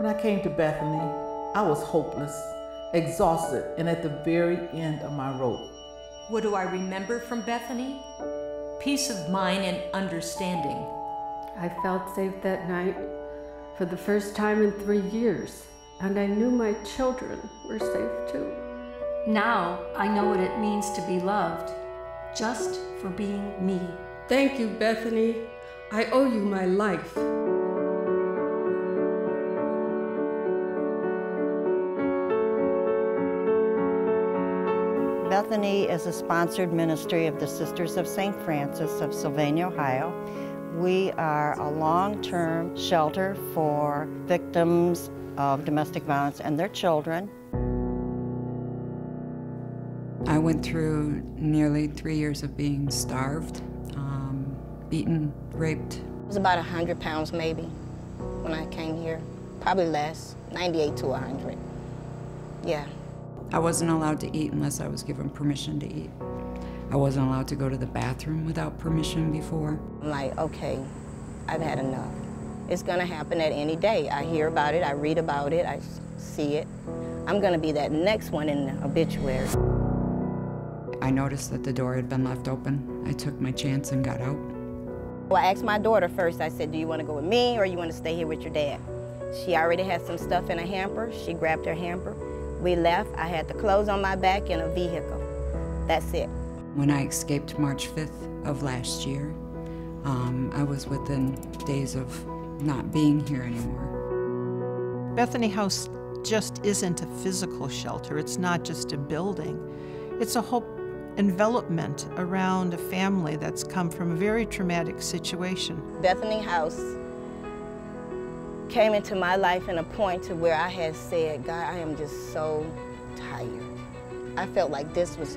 When I came to Bethany, I was hopeless, exhausted, and at the very end of my rope. What do I remember from Bethany? Peace of mind and understanding. I felt safe that night for the first time in 3 years, and I knew my children were safe too. Now I know what it means to be loved, just for being me. Thank you, Bethany. I owe you my life. Bethany is a sponsored ministry of the Sisters of St. Francis of Sylvania, Ohio. We are a long-term shelter for victims of domestic violence and their children. I went through nearly 3 years of being starved, beaten, raped. It was about 100 pounds maybe when I came here, probably less, 98 to 100, yeah. I wasn't allowed to eat unless I was given permission to eat. I wasn't allowed to go to the bathroom without permission before. I'm like, okay, I've had enough. It's gonna happen at any day. I hear about it, I read about it, I see it. I'm gonna be that next one in the obituary. I noticed that the door had been left open. I took my chance and got out. Well, I asked my daughter first, I said, do you wanna go with me or you wanna stay here with your dad? She already had some stuff in a hamper. She grabbed her hamper. We left. I had the clothes on my back and a vehicle. That's it. When I escaped March 5th of last year, I was within days of not being here anymore. Bethany House just isn't a physical shelter. It's not just a building. It's a whole envelopment around a family that's come from a very traumatic situation. Bethany House came into my life in a point to where I had said, God, I am just so tired. I felt like this was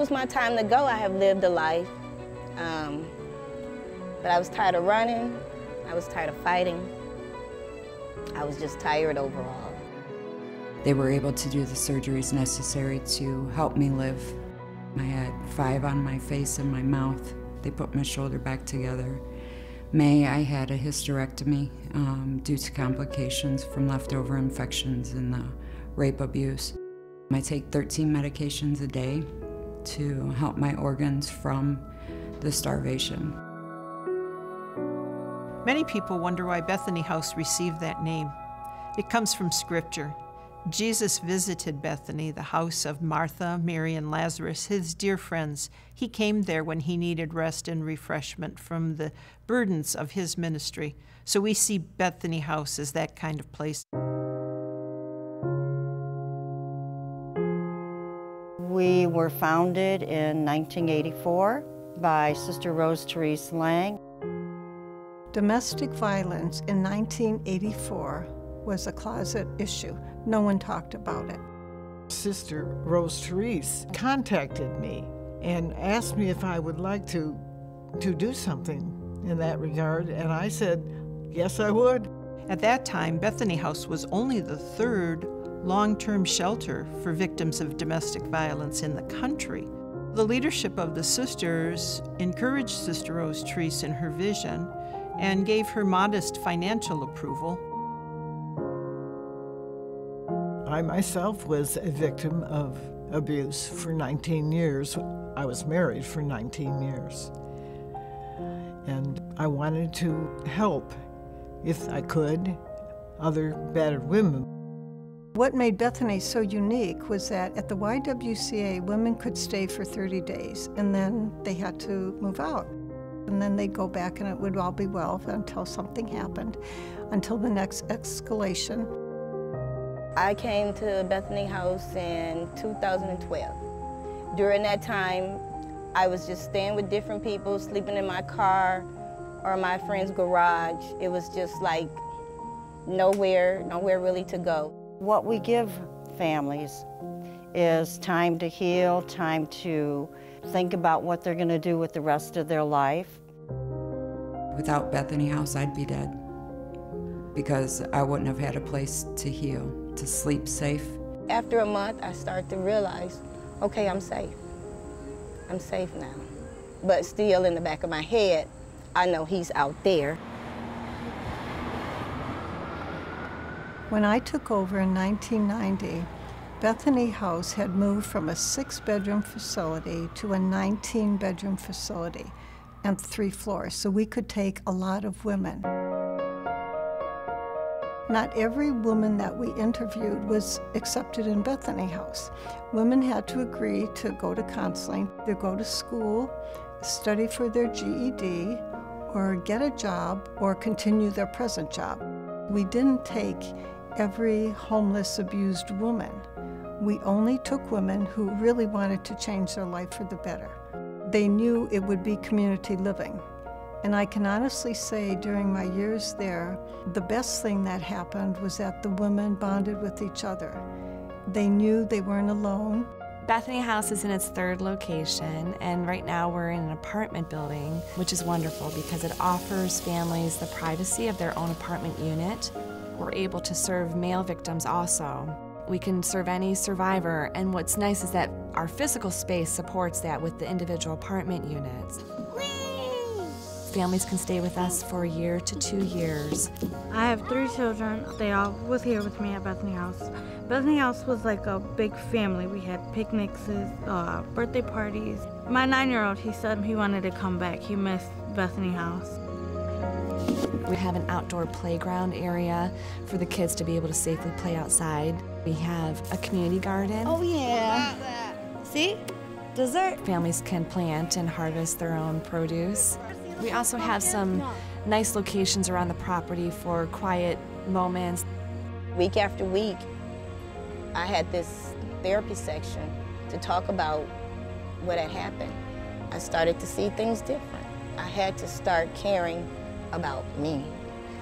my time to go. I have lived a life, but I was tired of running. I was tired of fighting. I was just tired overall. They were able to do the surgeries necessary to help me live. I had 5 on my face and my mouth. They put my shoulder back together. May, I had a hysterectomy due to complications from leftover infections and the rape abuse. I take 13 medications a day to help my organs from the starvation. Many people wonder why Bethany House received that name. It comes from Scripture. Jesus visited Bethany, the house of Martha, Mary, and Lazarus, his dear friends. He came there when he needed rest and refreshment from the burdens of his ministry. So we see Bethany House as that kind of place. We were founded in 1984 by Sister Rose Therese Lang. Domestic violence in 1984 was a closet issue. No one talked about it. Sister Rose Therese contacted me and asked me if I would like to do something in that regard, and I said, yes, I would. At that time, Bethany House was only the 3rd long-term shelter for victims of domestic violence in the country. The leadership of the sisters encouraged Sister Rose Therese in her vision and gave her modest financial approval. I myself was a victim of abuse for 19 years. I was married for 19 years. And I wanted to help, if I could, other battered women. What made Bethany so unique was that at the YWCA, women could stay for 30 days, and then they had to move out. And then they'd go back and it would all be well until something happened, until the next escalation. I came to Bethany House in 2012. During that time, I was just staying with different people, sleeping in my car or my friend's garage. It was just like nowhere really to go. What we give families is time to heal, time to think about what they're going to do with the rest of their life. Without Bethany House, I'd be dead because I wouldn't have had a place to heal, to sleep safe. After a month, I started to realize, okay, I'm safe. I'm safe now. But still in the back of my head, I know he's out there. When I took over in 1990, Bethany House had moved from a 6-bedroom facility to a 19-bedroom facility and 3 floors, so we could take a lot of women. Not every woman that we interviewed was accepted in Bethany House. Women had to agree to go to counseling, to go to school, study for their GED, or get a job, or continue their present job. We didn't take every homeless, abused woman. We only took women who really wanted to change their life for the better. They knew it would be community living. And I can honestly say during my years there, the best thing that happened was that the women bonded with each other. They knew they weren't alone. Bethany House is in its 3rd location, and right now we're in an apartment building, which is wonderful because it offers families the privacy of their own apartment unit. We're able to serve male victims also. We can serve any survivor, and what's nice is that our physical space supports that with the individual apartment units. Families can stay with us for 1 year to 2 years. I have 3 children. They all was here with me at Bethany House. Bethany House was like a big family. We had picnics, birthday parties. My 9-year-old, he said he wanted to come back. He missed Bethany House. We have an outdoor playground area for the kids to be able to safely play outside. We have a community garden. Oh yeah. See? Dessert. Families can plant and harvest their own produce. We also have some nice locations around the property for quiet moments. Week after week, I had this therapy section to talk about what had happened. I started to see things different. I had to start caring about me,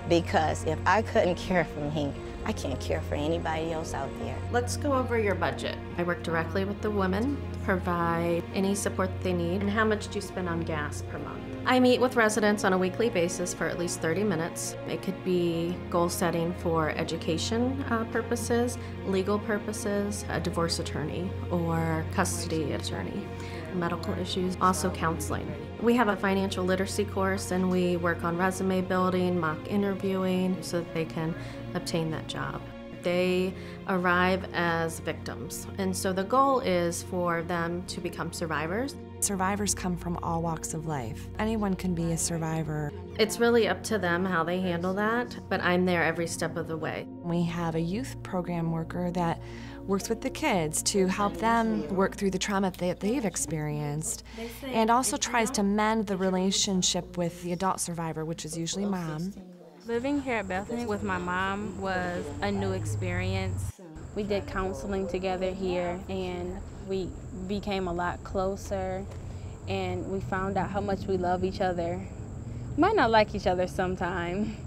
because if I couldn't care for me, I can't care for anybody else out there. Let's go over your budget. I work directly with the women, provide any support they need. And how much do you spend on gas per month? I meet with residents on a weekly basis for at least 30 minutes. It could be goal setting for education purposes, legal purposes, a divorce attorney or custody attorney, medical issues, also counseling. We have a financial literacy course, and we work on resume building, mock interviewing, so that they can obtain that job. They arrive as victims, and so the goal is for them to become survivors. Survivors come from all walks of life. Anyone can be a survivor. It's really up to them how they handle that, but I'm there every step of the way. We have a youth program worker that works with the kids to help them work through the trauma that they've experienced, and also tries to mend the relationship with the adult survivor, which is usually mom. Living here at Bethany with my mom was a new experience. We did counseling together here, and we became a lot closer, and we found out how much we love each other. We might not like each other sometimes,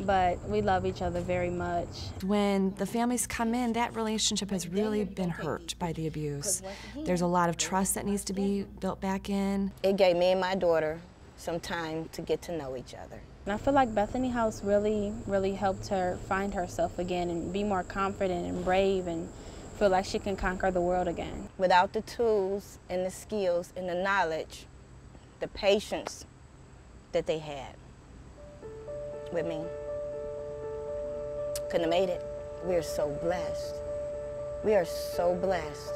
but we love each other very much. When the families come in, that relationship has really been hurt by the abuse. There's a lot of trust that needs to be built back in. It gave me and my daughter some time to get to know each other. And I feel like Bethany House really helped her find herself again and be more confident and brave and feel like she can conquer the world again. Without the tools and the skills and the knowledge, the patience that they had with me, couldn't have made it. We are so blessed. We are so blessed.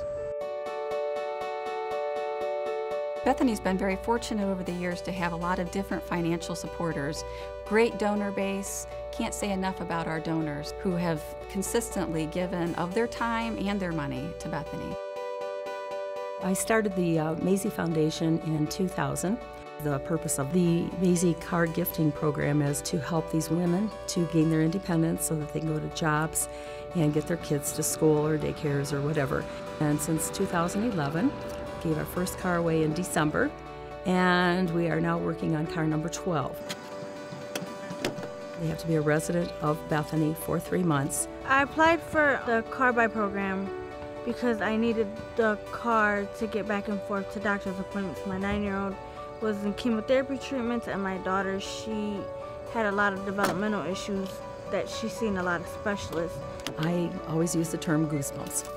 Bethany's been very fortunate over the years to have a lot of different financial supporters, great donor base. Can't say enough about our donors who have consistently given of their time and their money to Bethany. I started the Maisie Foundation in 2000. The purpose of the Maisie card gifting program is to help these women to gain their independence so that they can go to jobs and get their kids to school or daycares or whatever. And since 2011, gave our first car away in December, and we are now working on car number 12. They have to be a resident of Bethany for 3 months. I applied for the car buy program because I needed the car to get back and forth to doctor's appointments. My 9-year-old was in chemotherapy treatments, and my daughter, she had a lot of developmental issues that she's seen a lot of specialists. I always use the term goosebumps.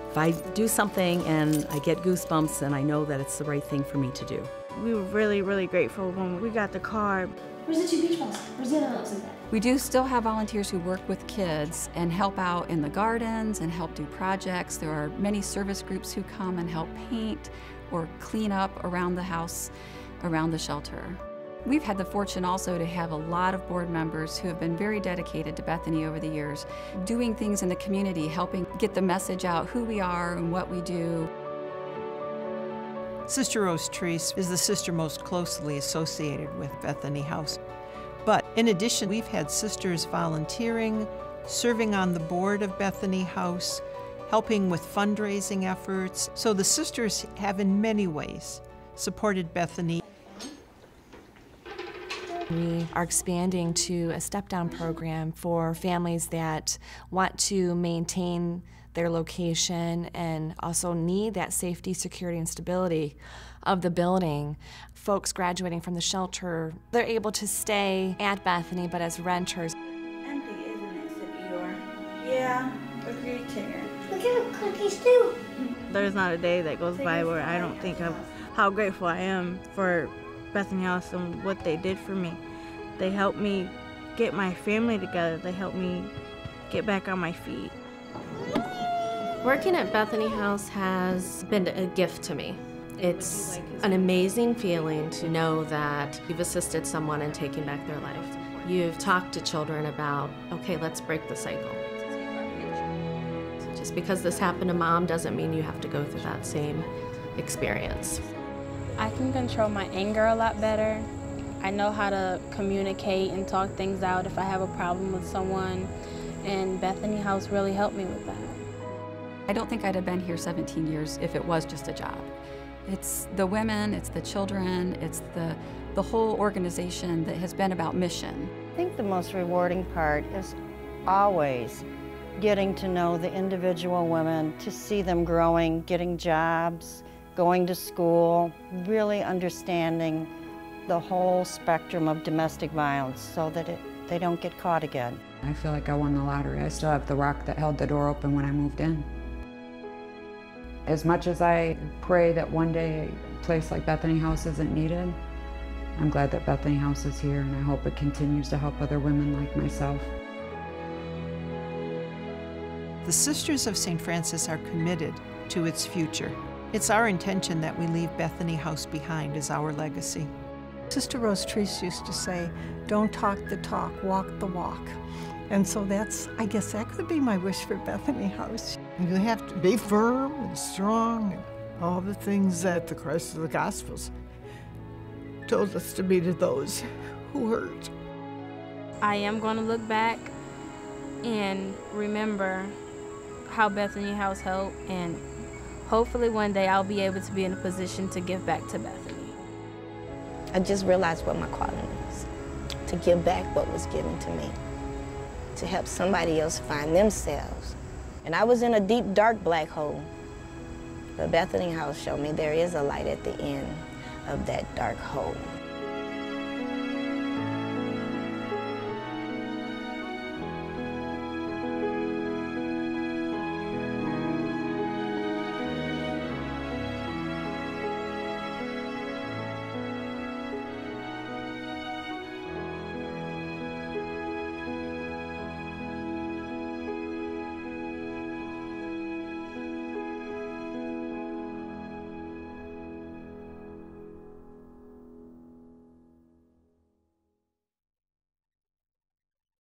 If I do something and I get goosebumps, then I know that it's the right thing for me to do. We were really grateful when we got the car. Where's the 2 beach balls? Where's the other ones in that? We do still have volunteers who work with kids and help out in the gardens and help do projects. There are many service groups who come and help paint or clean up around the house, around the shelter. We've had the fortune also to have a lot of board members who have been very dedicated to Bethany over the years, doing things in the community, helping get the message out, who we are and what we do. Sister Rose Treese is the sister most closely associated with Bethany House. But in addition, we've had sisters volunteering, serving on the board of Bethany House, helping with fundraising efforts. So the sisters have in many ways supported Bethany. We are expanding to a step-down program for families that want to maintain their location and also need that safety, security, and stability of the building. Folks graduating from the shelter, they're able to stay at Bethany, but as renters. Empty, isn't it, Eeyore? Yeah, agreed, Tigger. Look at the cookies, too. There's not a day that goes by where I don't think of how grateful I am for Bethany House and what they did for me. They helped me get my family together. They helped me get back on my feet. Working at Bethany House has been a gift to me. It's an amazing feeling to know that you've assisted someone in taking back their life. You've talked to children about, okay, let's break the cycle. Just because this happened to Mom doesn't mean you have to go through that same experience. I can control my anger a lot better. I know how to communicate and talk things out if I have a problem with someone, and Bethany House really helped me with that. I don't think I'd have been here 17 years if it was just a job. It's the women, it's the children, it's the whole organization that has been about mission. I think the most rewarding part is always getting to know the individual women, to see them growing, getting jobs, going to school, really understanding the whole spectrum of domestic violence so that they don't get caught again. I feel like I won the lottery. I still have the rock that held the door open when I moved in. As much as I pray that one day a place like Bethany House isn't needed, I'm glad that Bethany House is here, and I hope it continues to help other women like myself. The Sisters of St. Francis are committed to its future. It's our intention that we leave Bethany House behind as our legacy. Sister Rose Treese used to say, don't talk the talk, walk the walk. And so I guess that could be my wish for Bethany House. You have to be firm and strong and all the things that the Christ of the Gospels told us to be to those who hurt. I am going to look back and remember how Bethany House helped, and hopefully one day I'll be able to be in a position to give back to Bethany. I just realized what my calling is, to give back what was given to me, to help somebody else find themselves. And I was in a deep, dark black hole, but Bethany House showed me there is a light at the end of that dark hole.